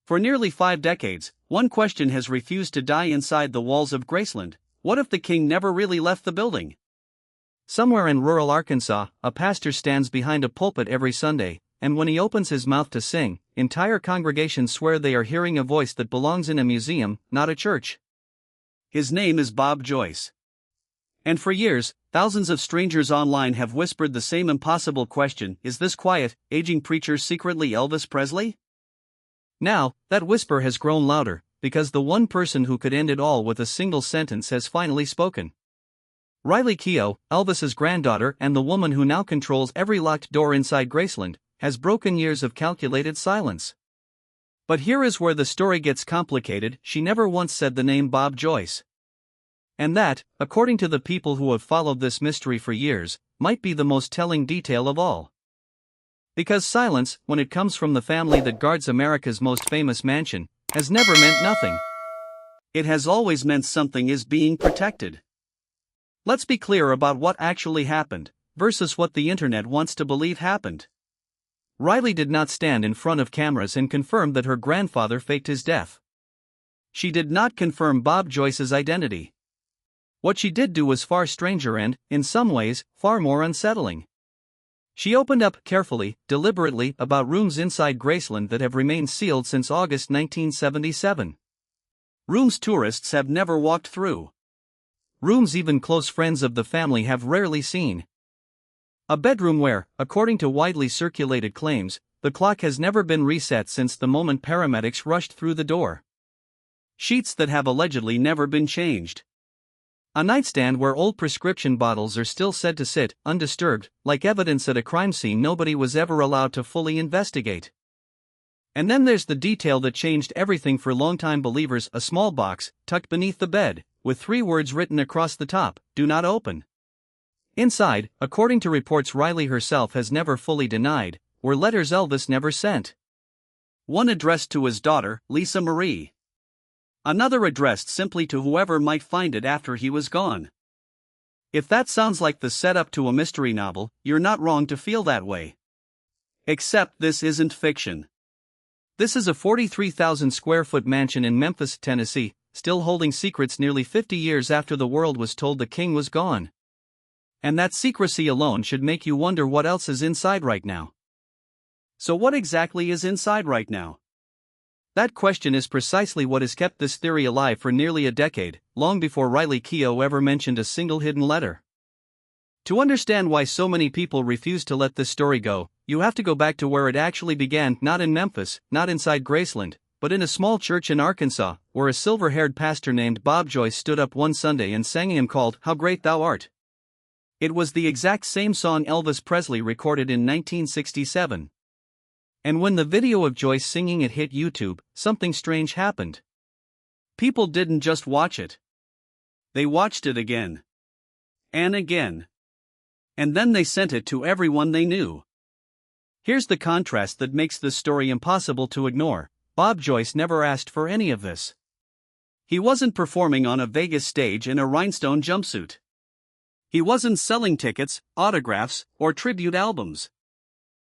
For nearly 5 decades, one question has refused to die inside the walls of Graceland: what if the king never really left the building? Somewhere in rural Arkansas, a pastor stands behind a pulpit every Sunday, and when he opens his mouth to sing, entire congregations swear they are hearing a voice that belongs in a museum, not a church. His name is Bob Joyce. And for years, thousands of strangers online have whispered the same impossible question: is this quiet, aging preacher secretly Elvis Presley? Now, that whisper has grown louder, because the one person who could end it all with a single sentence has finally spoken. Riley Keough, Elvis's granddaughter and the woman who now controls every locked door inside Graceland, has broken years of calculated silence. But here is where the story gets complicated: she never once said the name Bob Joyce. And that, according to the people who have followed this mystery for years, might be the most telling detail of all. Because silence, when it comes from the family that guards America's most famous mansion, has never meant nothing. It has always meant something is being protected. Let's be clear about what actually happened, versus what the internet wants to believe happened. Riley did not stand in front of cameras and confirm that her grandfather faked his death. She did not confirm Bob Joyce's identity. What she did do was far stranger and, in some ways, far more unsettling. She opened up carefully, deliberately, about rooms inside Graceland that have remained sealed since August 1977. Rooms tourists have never walked through. Rooms even close friends of the family have rarely seen. A bedroom where, according to widely circulated claims, the clock has never been reset since the moment paramedics rushed through the door. Sheets that have allegedly never been changed. A nightstand where old prescription bottles are still said to sit, undisturbed, like evidence at a crime scene nobody was ever allowed to fully investigate. And then there's the detail that changed everything for longtime believers: a small box, tucked beneath the bed, with 3 words written across the top: "Do not open." Inside, according to reports Riley herself has never fully denied, were letters Elvis never sent. One addressed to his daughter, Lisa Marie. Another addressed simply to whoever might find it after he was gone. If that sounds like the setup to a mystery novel, you're not wrong to feel that way. Except this isn't fiction. This is a 43,000 square foot mansion in Memphis, Tennessee, still holding secrets nearly 50 years after the world was told the king was gone. And that secrecy alone should make you wonder what else is inside right now. So what exactly is inside right now? That question is precisely what has kept this theory alive for nearly a decade, long before Riley Keough ever mentioned a single hidden letter. To understand why so many people refuse to let this story go, you have to go back to where it actually began: not in Memphis, not inside Graceland, but in a small church in Arkansas, where a silver-haired pastor named Bob Joyce stood up one Sunday and sang a hymn called "How Great Thou Art." It was the exact same song Elvis Presley recorded in 1967. And when the video of Joyce singing it hit YouTube, something strange happened. People didn't just watch it. They watched it again. And again. And then they sent it to everyone they knew. Here's the contrast that makes this story impossible to ignore: Bob Joyce never asked for any of this. He wasn't performing on a Vegas stage in a rhinestone jumpsuit. He wasn't selling tickets, autographs, or tribute albums.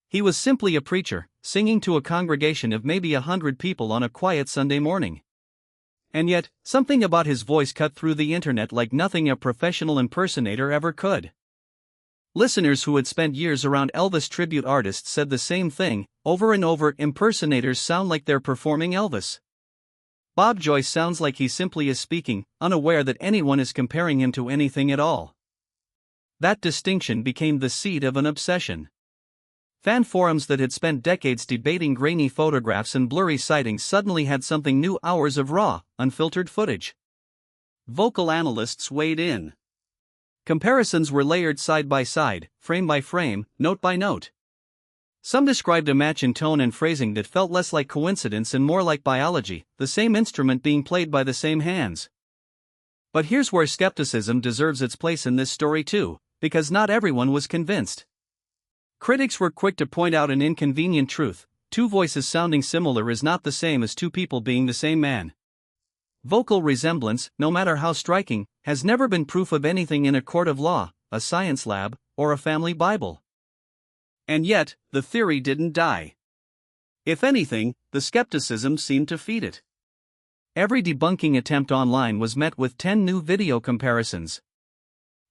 He was simply a preacher, singing to a congregation of maybe 100 people on a quiet Sunday morning. And yet, something about his voice cut through the internet like nothing a professional impersonator ever could. Listeners who had spent years around Elvis tribute artists said the same thing: over and over, impersonators sound like they're performing Elvis. Bob Joyce sounds like he simply is speaking, unaware that anyone is comparing him to anything at all. That distinction became the seed of an obsession. Fan forums that had spent decades debating grainy photographs and blurry sightings suddenly had something new: hours of raw, unfiltered footage. Vocal analysts weighed in. Comparisons were layered side by side, frame by frame, note by note. Some described a match in tone and phrasing that felt less like coincidence and more like biology, the same instrument being played by the same hands. But here's where skepticism deserves its place in this story too, because not everyone was convinced. Critics were quick to point out an inconvenient truth: 2 voices sounding similar is not the same as 2 people being the same man. Vocal resemblance, no matter how striking, has never been proof of anything in a court of law, a science lab, or a family Bible. And yet, the theory didn't die. If anything, the skepticism seemed to feed it. Every debunking attempt online was met with 10 new video comparisons.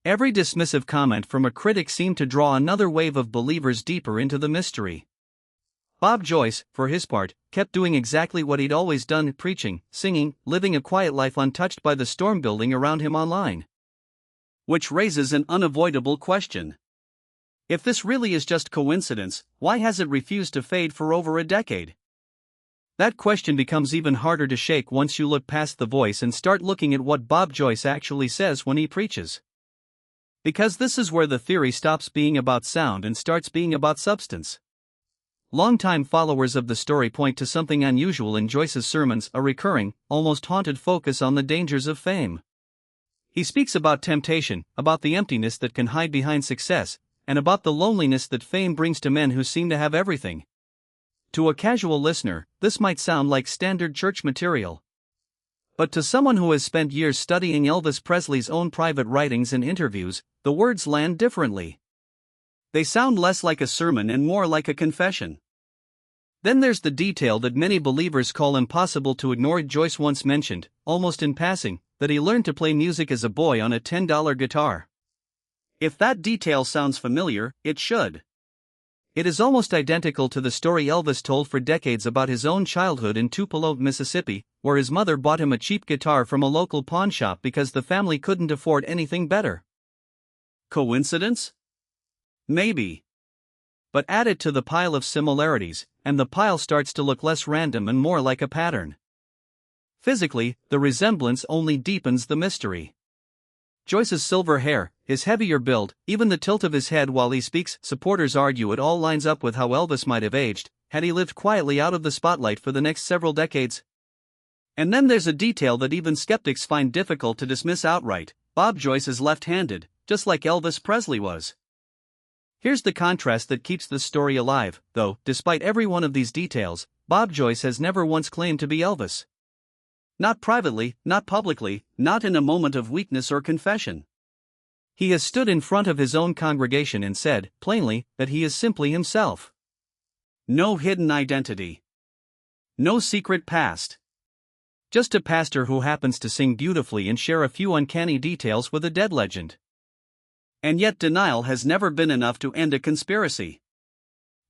Every dismissive comment from a critic seemed to draw another wave of believers deeper into the mystery. Bob Joyce, for his part, kept doing exactly what he'd always done, preaching, singing, living a quiet life untouched by the storm building around him online. Which raises an unavoidable question. If this really is just coincidence, why has it refused to fade for over a decade? That question becomes even harder to shake once you look past the voice and start looking at what Bob Joyce actually says when he preaches. Because this is where the theory stops being about sound and starts being about substance. Longtime followers of the story point to something unusual in Joyce's sermons: a recurring, almost haunted focus on the dangers of fame. He speaks about temptation, about the emptiness that can hide behind success, and about the loneliness that fame brings to men who seem to have everything. To a casual listener, this might sound like standard church material. But to someone who has spent years studying Elvis Presley's own private writings and interviews, the words land differently. They sound less like a sermon and more like a confession. Then there's the detail that many believers call impossible to ignore. Joyce once mentioned, almost in passing, that he learned to play music as a boy on a $10 guitar. If that detail sounds familiar, it should. It is almost identical to the story Elvis told for decades about his own childhood in Tupelo, Mississippi, where his mother bought him a cheap guitar from a local pawn shop because the family couldn't afford anything better. Coincidence? Maybe. But add it to the pile of similarities, and the pile starts to look less random and more like a pattern. Physically, the resemblance only deepens the mystery. Joyce's silver hair, his heavier build, even the tilt of his head while he speaks, supporters argue it all lines up with how Elvis might have aged, had he lived quietly out of the spotlight for the next several decades. And then there's a detail that even skeptics find difficult to dismiss outright: Bob Joyce is left-handed, just like Elvis Presley was. Here's the contrast that keeps this story alive, though. Despite every one of these details, Bob Joyce has never once claimed to be Elvis. Not privately, not publicly, not in a moment of weakness or confession. He has stood in front of his own congregation and said, plainly, that he is simply himself. No hidden identity. No secret past. Just a pastor who happens to sing beautifully and share a few uncanny details with a dead legend. And yet denial has never been enough to end a conspiracy.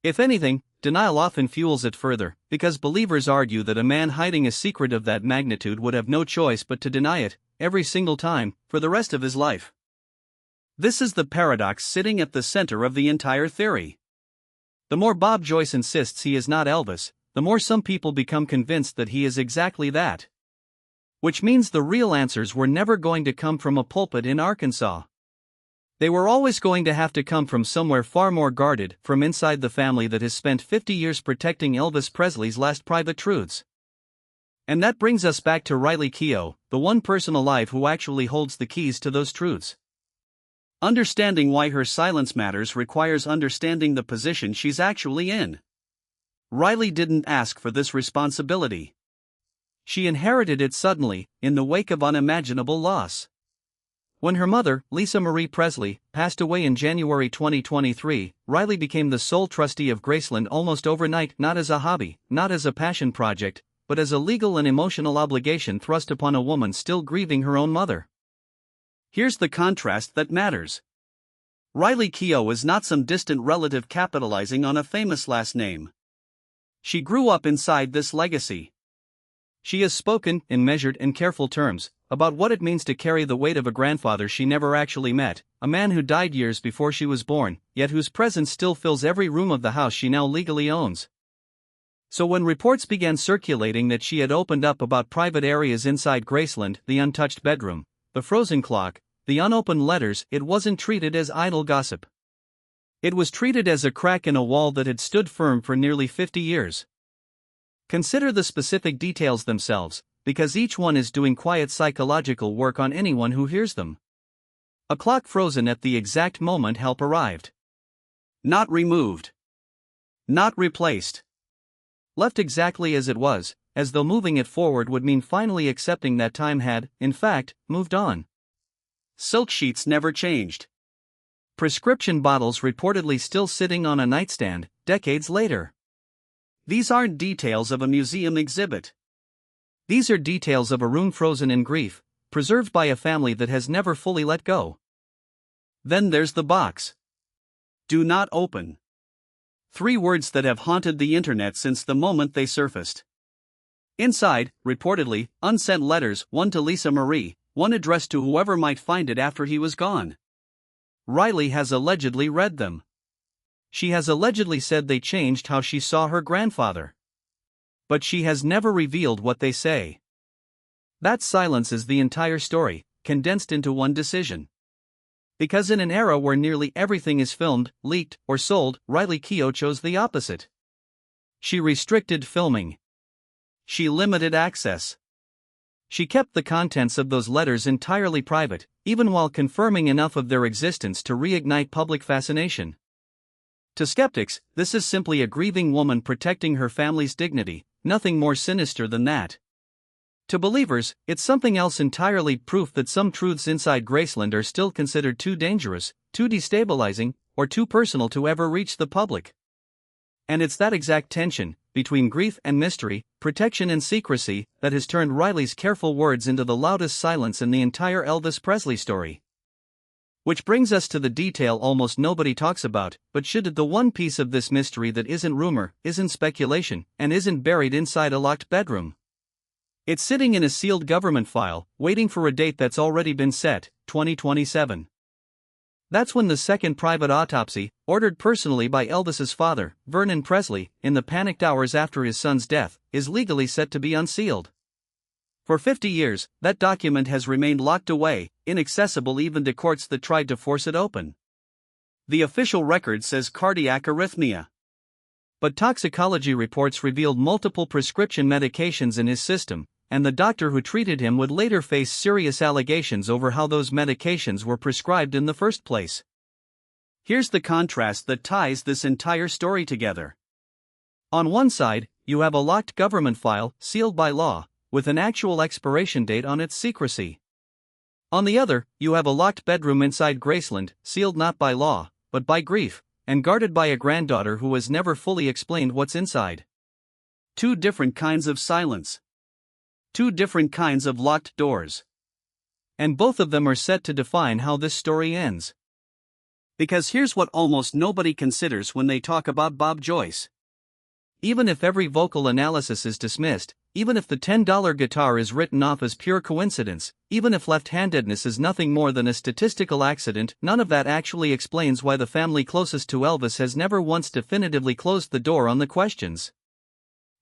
If anything, denial often fuels it further, because believers argue that a man hiding a secret of that magnitude would have no choice but to deny it, every single time, for the rest of his life. This is the paradox sitting at the center of the entire theory. The more Bob Joyce insists he is not Elvis, the more some people become convinced that he is exactly that. Which means the real answers were never going to come from a pulpit in Arkansas. They were always going to have to come from somewhere far more guarded, from inside the family that has spent 50 years protecting Elvis Presley's last private truths. And that brings us back to Riley Keough, the one person alive who actually holds the keys to those truths. Understanding why her silence matters requires understanding the position she's actually in. Riley didn't ask for this responsibility. She inherited it suddenly, in the wake of unimaginable loss. When her mother, Lisa Marie Presley, passed away in January 2023, Riley became the sole trustee of Graceland almost overnight, not as a hobby, not as a passion project, but as a legal and emotional obligation thrust upon a woman still grieving her own mother. Here's the contrast that matters. Riley Keough is not some distant relative capitalizing on a famous last name. She grew up inside this legacy. She has spoken, in measured and careful terms, about what it means to carry the weight of a grandfather she never actually met, a man who died years before she was born, yet whose presence still fills every room of the house she now legally owns. So when reports began circulating that she had opened up about private areas inside Graceland, the untouched bedroom, the frozen clock, the unopened letters, it wasn't treated as idle gossip. It was treated as a crack in a wall that had stood firm for nearly 50 years. Consider the specific details themselves, because each one is doing quiet psychological work on anyone who hears them. A clock frozen at the exact moment help arrived. Not removed. Not replaced. Left exactly as it was, as though moving it forward would mean finally accepting that time had, in fact, moved on. Silk sheets never changed. Prescription bottles reportedly still sitting on a nightstand, decades later. These aren't details of a museum exhibit. These are details of a room frozen in grief, preserved by a family that has never fully let go. Then there's the box. Do not open. 3 words that have haunted the internet since the moment they surfaced. Inside, reportedly, unsent letters, one to Lisa Marie, one addressed to whoever might find it after he was gone. Riley has allegedly read them. She has allegedly said they changed how she saw her grandfather. But she has never revealed what they say. That silence is the entire story, condensed into one decision. Because in an era where nearly everything is filmed, leaked, or sold, Riley Keough chose the opposite. She restricted filming. She limited access. She kept the contents of those letters entirely private, even while confirming enough of their existence to reignite public fascination. To skeptics, this is simply a grieving woman protecting her family's dignity, nothing more sinister than that. To believers, it's something else entirely, proof that some truths inside Graceland are still considered too dangerous, too destabilizing, or too personal to ever reach the public. And it's that exact tension, between grief and mystery, protection and secrecy, that has turned Riley's careful words into the loudest silence in the entire Elvis Presley story. Which brings us to the detail almost nobody talks about, but should the one piece of this mystery that isn't rumor, isn't speculation, and isn't buried inside a locked bedroom. It's sitting in a sealed government file, waiting for a date that's already been set, 2027. That's when the second private autopsy, ordered personally by Elvis's father, Vernon Presley, in the panicked hours after his son's death, is legally set to be unsealed. For 50 years, that document has remained locked away, inaccessible even to courts that tried to force it open. The official record says cardiac arrhythmia. But toxicology reports revealed multiple prescription medications in his system, and the doctor who treated him would later face serious allegations over how those medications were prescribed in the first place. Here's the contrast that ties this entire story together. On one side, you have a locked government file, sealed by law, with an actual expiration date on its secrecy. On the other, you have a locked bedroom inside Graceland, sealed not by law, but by grief, and guarded by a granddaughter who has never fully explained what's inside. 2 different kinds of silence. 2 different kinds of locked doors. And both of them are set to define how this story ends. Because here's what almost nobody considers when they talk about Bob Joyce. Even if every vocal analysis is dismissed, even if the $10 guitar is written off as pure coincidence, even if left-handedness is nothing more than a statistical accident, none of that actually explains why the family closest to Elvis has never once definitively closed the door on the questions.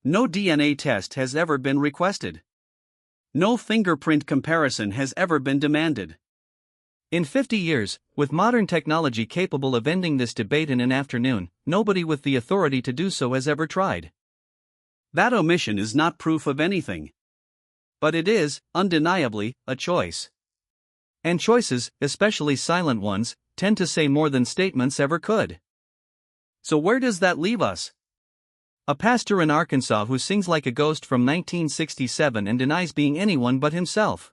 No DNA test has ever been requested. No fingerprint comparison has ever been demanded. In 50 years, with modern technology capable of ending this debate in an afternoon, nobody with the authority to do so has ever tried. That omission is not proof of anything. But it is, undeniably, a choice. And choices, especially silent ones, tend to say more than statements ever could. So where does that leave us? A pastor in Arkansas who sings like a ghost from 1967 and denies being anyone but himself.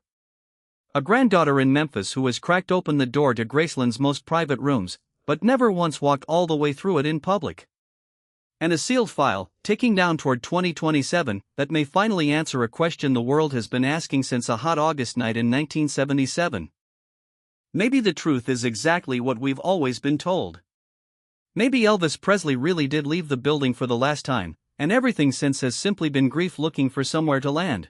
A granddaughter in Memphis who has cracked open the door to Graceland's most private rooms, but never once walked all the way through it in public. And a sealed file, ticking down toward 2027, that may finally answer a question the world has been asking since a hot August night in 1977. Maybe the truth is exactly what we've always been told. Maybe Elvis Presley really did leave the building for the last time, and everything since has simply been grief looking for somewhere to land.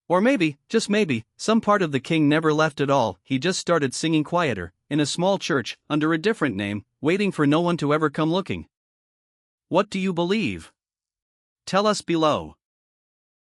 Or maybe, just maybe, some part of the king never left at all, he just started singing quieter, in a small church, under a different name, waiting for no one to ever come looking. What do you believe? Tell us below.